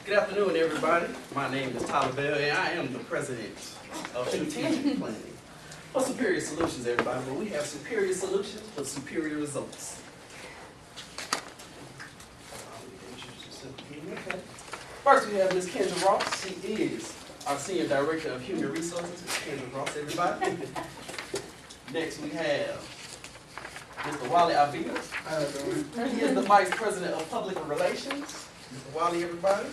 Good afternoon, everybody. My name is Tyler Bell, and I am the president of Strategic Planning. For Superior Solutions, everybody, but we have superior solutions with superior results. First, we have Ms. Kendra Ross. She is our Senior Director of Human Resources. Ms. Kendra Ross, everybody. Next, we have Mr. Wally Abed. He is the Vice President of Public Relations. Mr. Wally, everybody.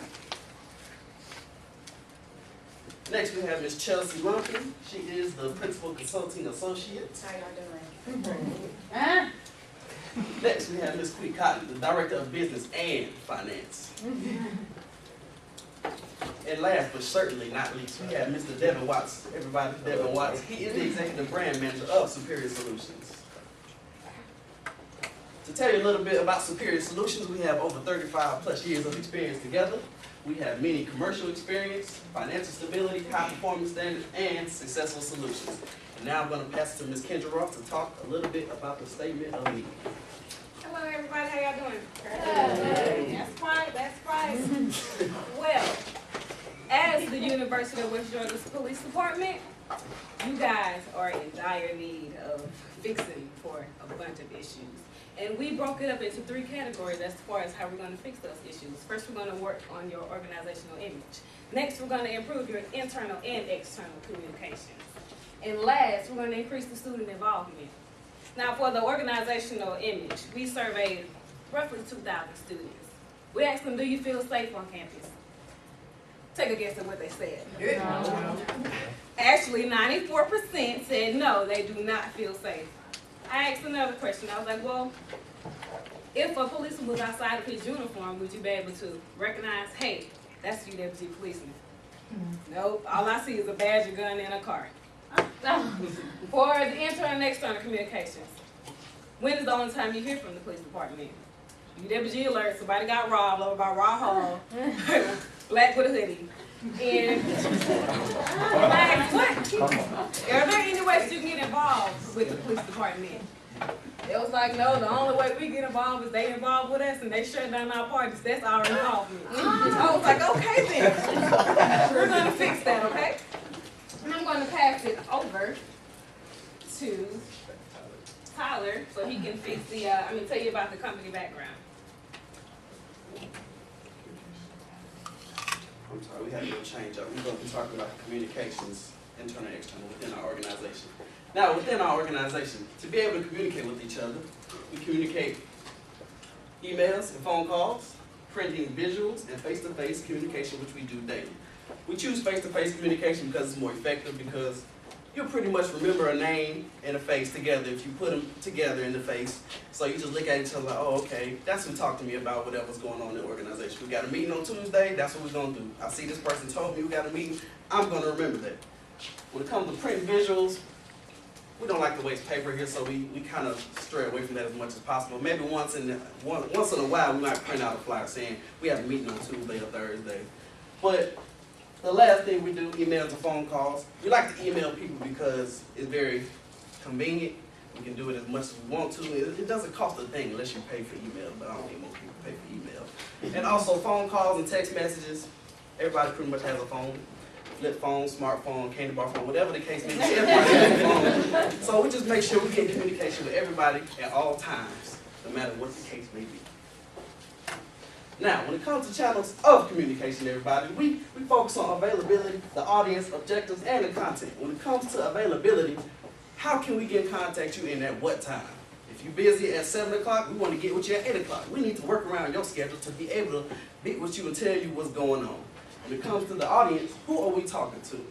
Next, we have Ms. Chelsea Lumpkin. She is the Principal Consulting Associate. How y'all doing? Next, we have Ms. Quee Cotton, the Director of Business and Finance. And last but certainly not least, we have Mr. Devin Watts. Everybody, Devin Watts. He is the Executive Brand Manager of Superior Solutions. To tell you a little bit about Superior Solutions, we have over 35 plus years of experience together. We have many commercial experience, financial stability, high performance standards, and successful solutions. And now I'm going to pass it to Ms. Kendra Ross to talk a little bit about the statement of need. Hello, everybody. How y'all doing? Good. That's right. That's right. Well, as the University of West Georgia's Police Department, you guys are in dire need of fixing for a bunch of issues. And we broke it up into 3 categories as far as how we're going to fix those issues. First, we're going to work on your organizational image. Next, we're going to improve your internal and external communications. And last, we're going to increase the student involvement. Now, for the organizational image, we surveyed roughly 2,000 students. We asked them, do you feel safe on campus? Take a guess at what they said. No. Actually, 94% said no, they do not feel safe. I asked another question. I was like, well, if a policeman was outside of his uniform, would you be able to recognize, hey, that's a UWG policeman? Nope. All I see is a badge, a gun, and a car. For the internal and external communications, when is the only time you hear from the police department? UWG alert, somebody got robbed over by Raw Hall, black with a hoodie. And like, what? Are there any ways you can get involved with the police department? It was like, no, the only way we get involved is they involved with us and they shut down our parties. That's our involvement. I was like, okay then. We're going to fix that, okay? And I'm going to pass it over to Tyler so he can fix the, tell you about the company background. I'm sorry, we had a little change up. We're going to be talking about communications, internal and external, within our organization. Now, within our organization, to be able to communicate with each other, we communicate emails and phone calls, printing visuals, and face-to-face communication, which we do daily. We choose face-to-face communication because it's more effective, because you'll pretty much remember a name and a face together if you put them together in the face. So you just look at each other like, oh, okay, that's who talked to me about whatever's going on in the organization. We got a meeting on Tuesday, that's what we're going to do. I see this person told me we got a meeting, I'm going to remember that. When it comes to print visuals, we don't like to waste paper here, so we kind of stray away from that as much as possible. Maybe once in a while, we might print out a flyer saying we have a meeting on Tuesday or Thursday. But the last thing we do, emails and phone calls. We like to email people because it's very convenient. We can do it as much as we want to. It doesn't cost a thing unless you pay for email, but I don't think most people pay for email. And also phone calls and text messages. Everybody pretty much has a phone. Flip phone, smartphone, candy bar phone, whatever the case may be. Everybody has a phone. So we just make sure we get communication with everybody at all times, no matter what the case may be. Now, when it comes to channels of communication, everybody, we focus on availability, the audience, objectives, and the content. When it comes to availability, how can we get in contact you and at what time? If you're busy at 7 o'clock, we want to get with you at 8 o'clock. We need to work around your schedule to be able to meet with you and tell you what's going on. When it comes to the audience, who are we talking to?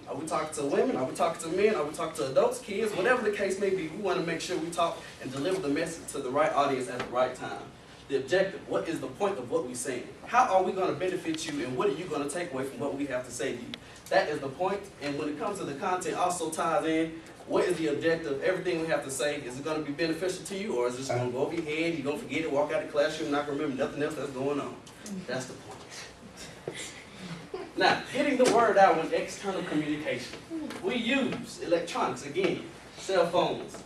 Are we talking to women? Are we talking to men? Are we talking to adults, kids? Whatever the case may be, we want to make sure we talk and deliver the message to the right audience at the right time. The objective, what is the point of what we're saying? How are we going to benefit you, and what are you going to take away from what we have to say to you? That is the point. And when it comes to the content, also ties in, what is the objective? Everything we have to say, is it going to be beneficial to you, or is it just going to go over your head, you're going to forget it, walk out of the classroom, not remember nothing else that's going on? That's the point. Now, getting the word out with external communication. We use electronics, again, cell phones,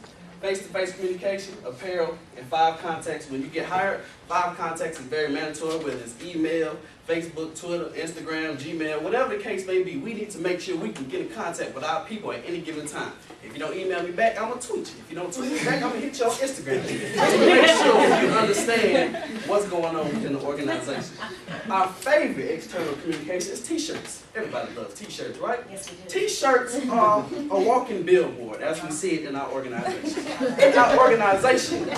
face-to-face communication, apparel, and 5 contacts. When you get hired, 5 contacts is very mandatory, whether it's email, Facebook, Twitter, Instagram, Gmail, whatever the case may be. We need to make sure we can get in contact with our people at any given time. If you don't email me back, I'm going to tweet you. If you don't tweet me back, I'm going to hit you on Instagram. Just to make sure you understand what's going on within the organization. Our favorite external communication is t-shirts. Everybody loves t-shirts, right? Yes, we do. T-shirts are a walking billboard, as we see it in our organization. In our organization,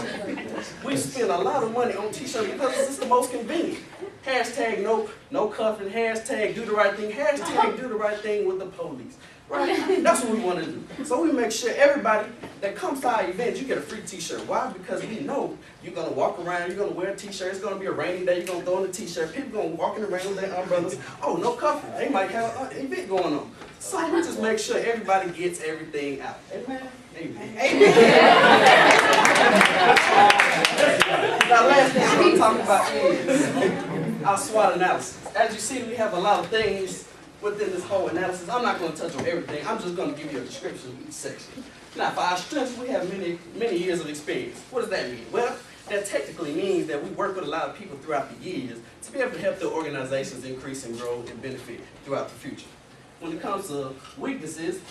we spend a lot of money on t-shirts because it's the most convenient. Hashtag no cuffing, hashtag do the right thing, hashtag do the right thing with the police. Right? That's what we want to do. So we make sure everybody that comes to our events, you get a free t-shirt. Why? Because we know you're going to walk around, you're going to wear a t-shirt, it's going to be a rainy day, you're going to throw in a t-shirt, people going to walk in around with their umbrellas. Oh, no cuffing. They might have an event going on. So we just make sure everybody gets everything out. Amen? Amen. Now, last thing I want to talk about is our SWOT analysis. As you see, we have a lot of things within this whole analysis. I'm not going to touch on everything. I'm just going to give you a description of each section. Now, for our strengths, we have many years of experience. What does that mean? Well, that technically means that we work with a lot of people throughout the years to be able to help their organizations increase and grow and benefit throughout the future. When it comes to weaknesses,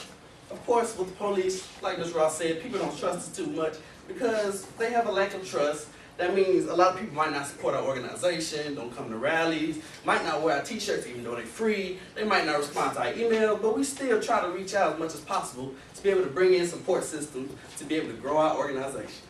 of course, with the police, like Ms. Ross said, people don't trust us too much because they have a lack of trust. That means a lot of people might not support our organization, don't come to rallies, might not wear our t-shirts even though they're free, they might not respond to our email, but we still try to reach out as much as possible to be able to bring in support systems to be able to grow our organization.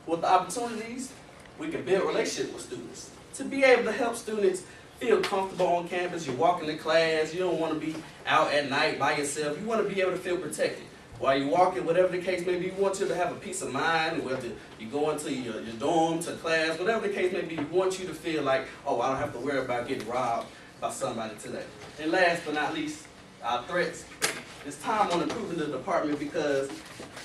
With the opportunities, we can build relationships with students. To be able to help students feel comfortable on campus, you're walking to class, you don't want to be out at night by yourself, you want to be able to feel protected. While you're walking, whatever the case may be, you want you to have a peace of mind, whether you go into your dorm, to class, whatever the case may be, we want you to feel like, oh, I don't have to worry about getting robbed by somebody today. And last but not least, our threats. It's time on improving the department because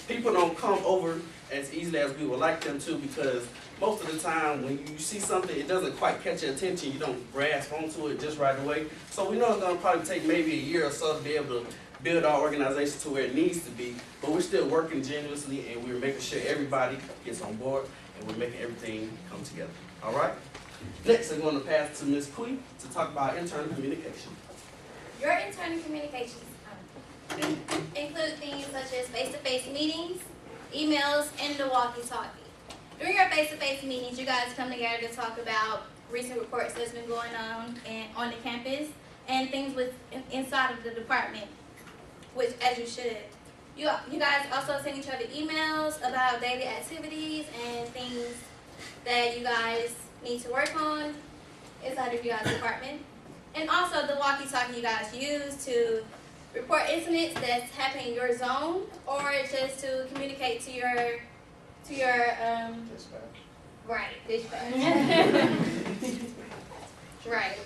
people don't come over as easily as we would like them to because most of the time when you see something, it doesn't quite catch your attention, you don't grasp onto it just right away. So we know it's going to probably take maybe a year or so to be able to build our organization to where it needs to be, but we're still working genuinely and we're making sure everybody gets on board and we're making everything come together. All right? Next, I'm going to pass to Ms. Kui to talk about internal communication. Your internal communications include things such as face-to-face meetings, emails, and the walkie-talkie. During your face-to-face meetings, you guys come together to talk about recent reports that's been going on on the campus and things inside of the department, which as you should. You guys also send each other emails about daily activities and things that you guys need to work on inside of your guys' department. And also the walkie-talkie you guys use to report incidents that's happening in your zone or just to communicate to your Dispatch. right, dispatch. Right.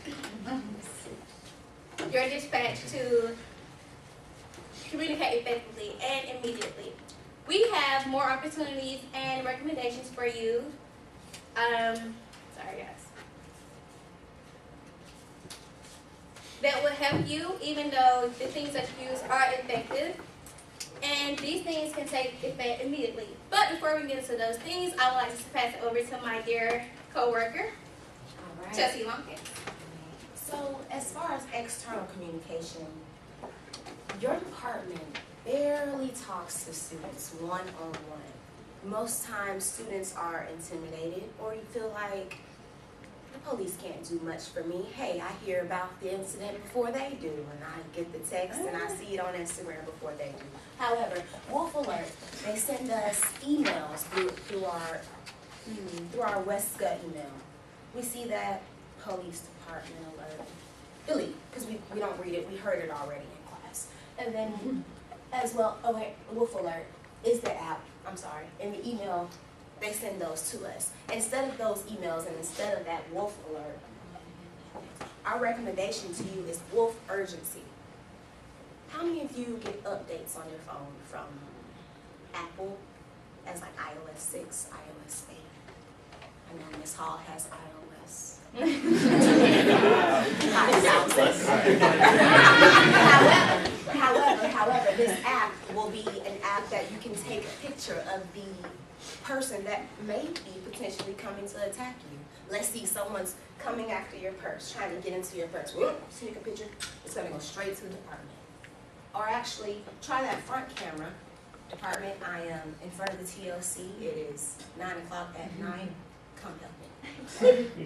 Your dispatch to communicate effectively and immediately. We have more opportunities and recommendations for you. Sorry guys. That will help you even though the things that you use are effective. And these things can take effect immediately. But before we get into those things, I would like to pass it over to my dear co-worker, All right. Chelsea Lumpkin. So as far as external communication, your department barely talks to students one-on-one. Most times students are intimidated or you feel like the police can't do much for me. Hey, I hear about the incident before they do and I get the text and I see it on Instagram before they do. However, Wolf Alert, they send us emails through our West Gut email. We see that police department alert. Delete, because we don't read it. We heard it already in class. And then as well, okay, Wolf Alert is the app. I'm sorry. In the email, they send those to us. Instead of those emails and instead of that Wolf Alert, our recommendation to you is Wolf Urgency. How many of you get updates on your phone from Apple as like iOS 6, iOS 8? I know Ms. Hall has iOS. However, this app will be an app that you can take a picture of the person that may be potentially coming to attack you. Let's see, someone's coming after your purse, trying to get into your purse. Whoop, sneak a picture. It's gonna go straight to the department. Or actually, try that front camera. Department, I am in front of the TLC. It is 9 o'clock at night. Come help me.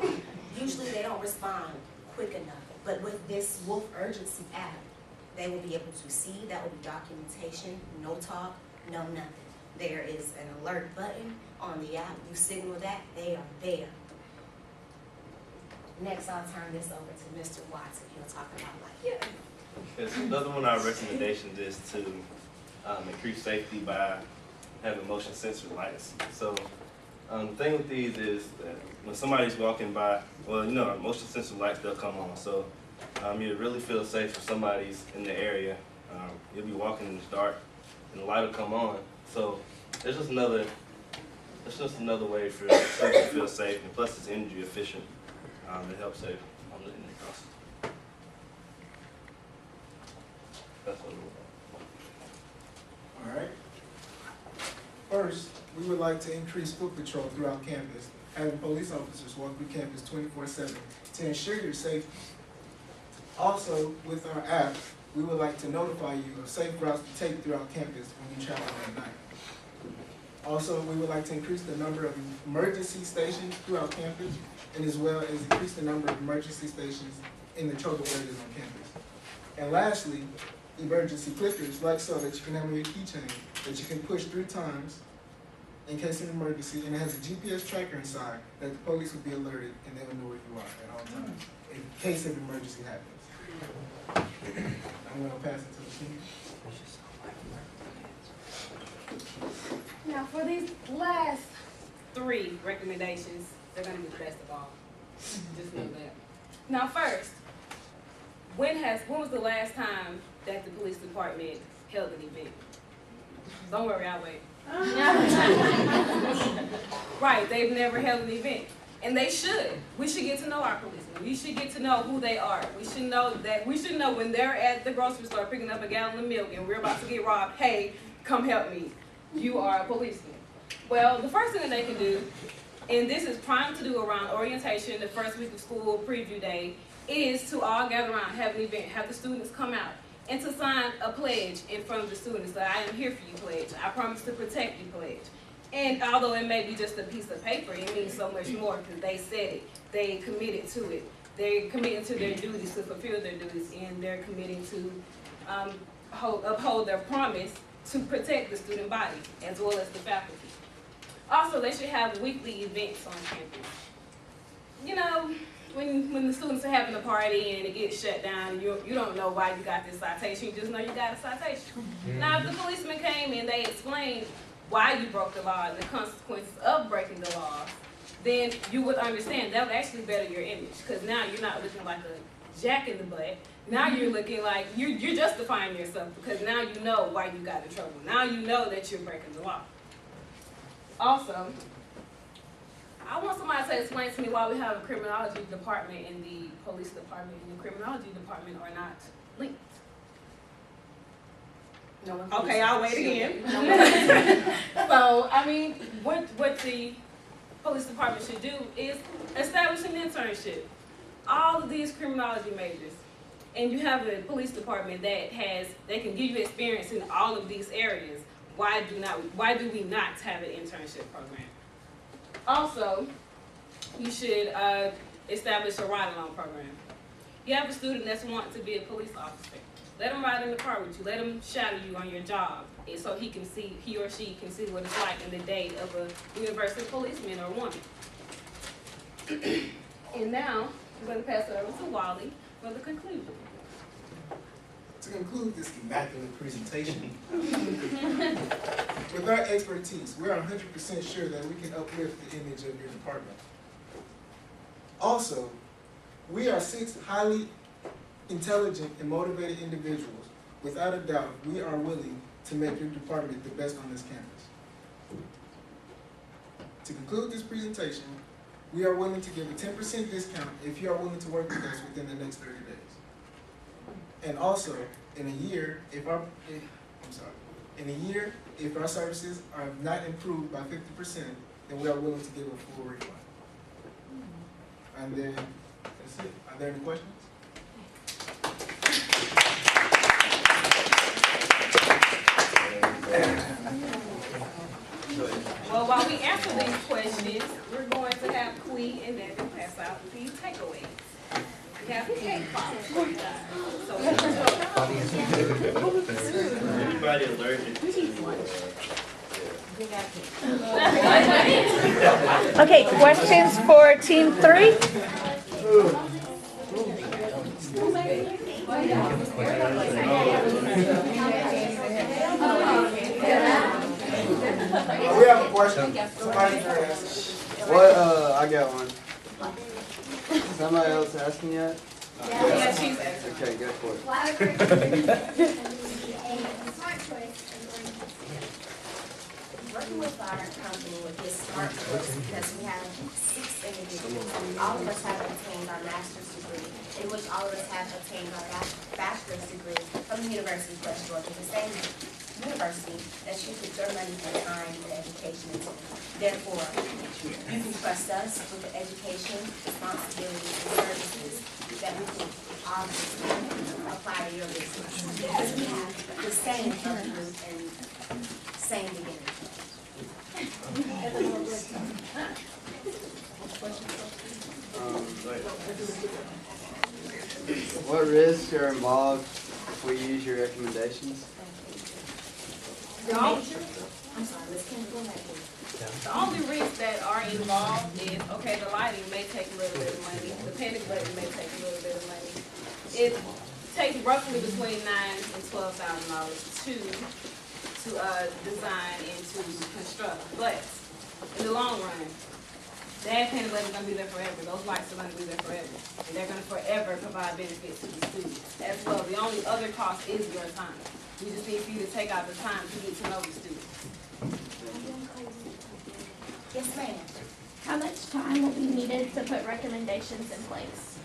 Usually they don't respond quick enough. But with this Wolf Urgency app, they will be able to see, that will be documentation, no talk, no nothing. There is an alert button on the app. You signal that, they are there. Next, I'll turn this over to Mr. Watson. He'll talk about like, Yes, another one of our recommendations is to increase safety by having motion sensor lights. So the thing with these is that when somebody's walking by, well, you know, motion sensor lights, they'll come on. So you really feel safe if somebody's in the area. You'll be walking in the dark and the light will come on. So it's just another way for people to feel safe, and plus it's energy efficient. It helps save on the energy costs. That's what All right. First, we would like to increase foot patrol throughout campus, having police officers walk through campus 24/7 to ensure your safety. Also, with our app, we would like to notify you of safe routes to take throughout campus when you travel at night. Also, we would like to increase the number of emergency stations throughout campus, and as well as increase the number of emergency stations in the trouble areas on campus. And lastly, emergency clickers, like so, that you can have on your keychain, that you can push 3 times in case of an emergency, and it has a GPS tracker inside that the police will be alerted and they will know where you are at all times in case of emergency happens. I'm going to pass it to the senior. Now, for these last 3 recommendations, they're going to be the best of all. Just know that. Now, first, when was the last time that the police department held an event? Don't worry, I'll wait. Right, they've never held an event. And they should. We should get to know our policemen. We should get to know who they are. We should know when they're at the grocery store picking up a gallon of milk and we're about to get robbed, hey, come help me. You are a policeman. Well, the first thing that they can do, and this is prime to do around orientation, the first week of school, preview day, is to all gather around, have an event, have the students come out, and to sign a pledge in front of the students that I am here for you pledge. I promise to protect you pledge. And although it may be just a piece of paper, it means so much more because they said it. They committed to it. They're committing to their duties, to fulfill their duties, and they're committing to uphold their promise to protect the student body as well as the faculty. Also, they should have weekly events on campus. You know, when the students are having a party and it gets shut down, you don't know why you got this citation, you just know you got a citation. Now, if the policeman came and they explained why you broke the law and the consequences of breaking the law, then you would understand. That would actually better your image, because now you're not looking like a jack in the butt. Now you're looking like you're justifying yourself, because now you know why you got in trouble. Now you know that you're breaking the law. Also, I want somebody to explain to me why we have a criminology department and the police department and the criminology department are not linked. no one. Okay, I'll wait again. So, I mean, what the police department should do is establish an internship. All of these criminology majors, and you have a police department that can give you experience in all of these areas. Why do we not have an internship program? Also, you should establish a ride-along program. You have a student that's wanting to be a police officer. Let him ride in the car with you. Let him shadow you on your job, and so he or she can see what it's like in the day of a university policeman or woman. And now, I'm going to pass it over to Wally for the conclusion. To conclude this immaculate presentation, with our expertise, we are 100% sure that we can uplift the image of your department. Also, we are 6 highly intelligent and motivated individuals. Without a doubt, we are willing to make your department the best on this campus. To conclude this presentation, we are willing to give a 10% discount if you are willing to work with us within the next 30 days. And also, in a year, if our services are not improved by 50%, then we are willing to give a full refund. And then, that's it. Are there any questions? Well, while we answer these questions, we're going to have Quee and Devin pass out the takeaways. We have cake pops for you guys. So Everybody allergic to Okay, questions for team 3? We have a question. Somebody can ask. What, I got one. Somebody else asking yet? yeah, she's answering. Okay, go for it. Working with our company with this smart choice because we have 6 individuals. All of us have obtained our master's degree, in which all of us have obtained our bachelor's degree from the University of West Georgia, the same university that you put your money and time and education into. Therefore, you can trust us with the education, responsibilities, and services that we can obviously apply to your business. Because we have the same values and same beginning. What risks are involved if we use your recommendations? Y'all, I'm sorry, Ms. Kim, go ahead, please. the only risks that are involved is, okay, the lighting may take a little bit of money, the panic button may take a little bit of money. It takes roughly between $9,000 and $12,000 to design and to construct. But in the long run, that panic button is gonna be there forever. Those lights are gonna be there forever. And they're gonna forever provide benefits to the students as well. The only other cost is your time. We just need for you to take out the time to get to know the students. Yes, ma'am. How much time will be needed to put recommendations in place?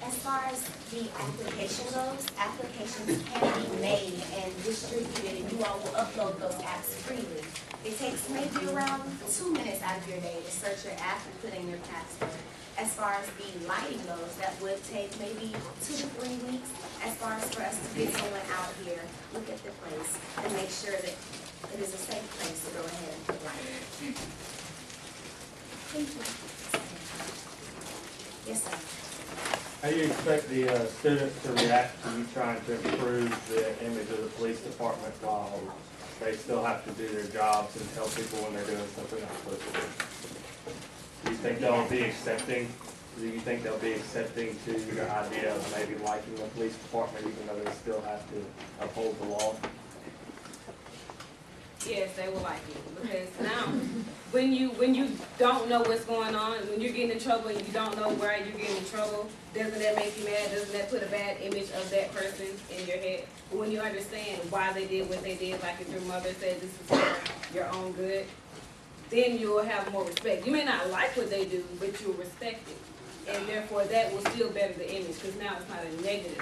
As far as the application goes, applications can be made and distributed, and you all will upload those apps freely. It takes maybe around 2 minutes out of your day to search your app and put in your password. As far as the lighting goes, that would take maybe 2 to 3 weeks. As far as for us to get someone out here, look at the place, and make sure that it is a safe place to go ahead and put lighting. Thank you. Yes, sir. How do you expect the students to react to you trying to improve the image of the police department while they still have to do their jobs and tell people when they're doing something they're supposed to do? Do you think they'll be accepting? Do you think they'll be accepting to your idea of maybe liking the police department even though they still have to uphold the law? Yes, they will like it, because now, when you don't know what's going on, when you're getting in trouble and you don't know why you're getting in trouble, doesn't that make you mad? Doesn't that put a bad image of that person in your head? But when you understand why they did what they did, like if your mother said this is for your own good, then you will have more respect. You may not like what they do, but you'll respect it. And therefore, that will still better the image, because now it's not a negative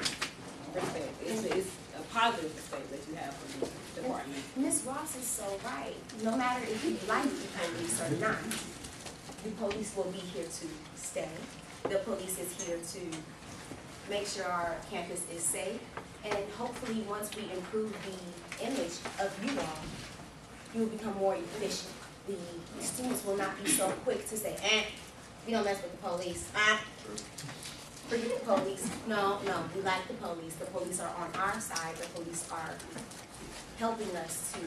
respect. It's a positive respect that you have for the department. Ms. Ross is so right. No matter if you like the police or not, the police will be here to stay. The police is here to make sure our campus is safe. And hopefully, once we improve the image of you all, you will become more efficient. The students will not be so quick to say, we don't mess with the police. Forget the police. No, we like the police. The police are on our side. The police are helping us to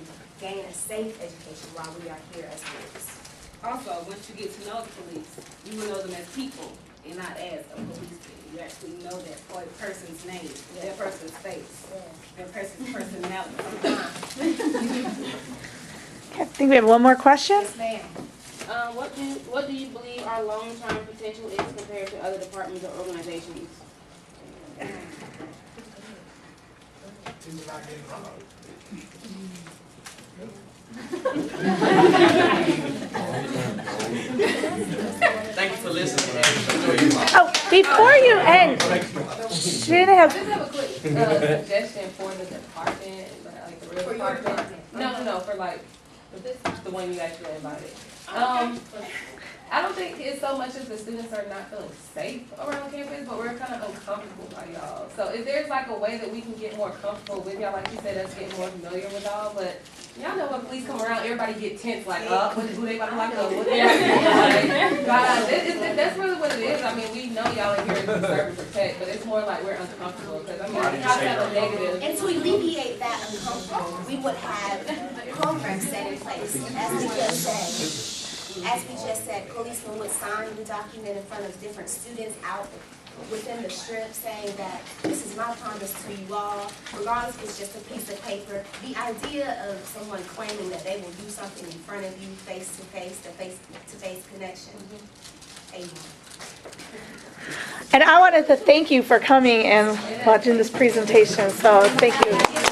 gain a safe education while we are here as police. Also, once you get to know the police, you will know them as people and not as a policeman. You actually know that person's name, that person's face, that person's personality. I think we have one more question. Yes, ma'am. What do you believe our long-term potential is compared to other departments or organizations? People not getting robbed. Thank you for listening. Oh, before you end, should have, I just have a quick suggestion for the department, like the real department. No, for like the one you actually invited. I don't think it's so much as the students are not feeling safe around campus, but we're kind of uncomfortable by y'all. So if there's like a way that we can get more comfortable with y'all, like you said, us getting more familiar with y'all, but y'all know when police come around, everybody get tense, like, who they about to lock up, what they about to do, like, that's really what it is. I mean, we know y'all are here to serve and protect, but it's more like we're uncomfortable, because I mean, it's not kind of negative. And to alleviate that uncomfortable, we would have programs set in place, as we just said, policemen would sign the document in front of different students out within the strip saying that this is my promise to you all, regardless if it's just a piece of paper. The idea of someone claiming that they will do something in front of you, face-to-face, the face-to-face connection. Amen. And I wanted to thank you for coming and watching this presentation, so thank you.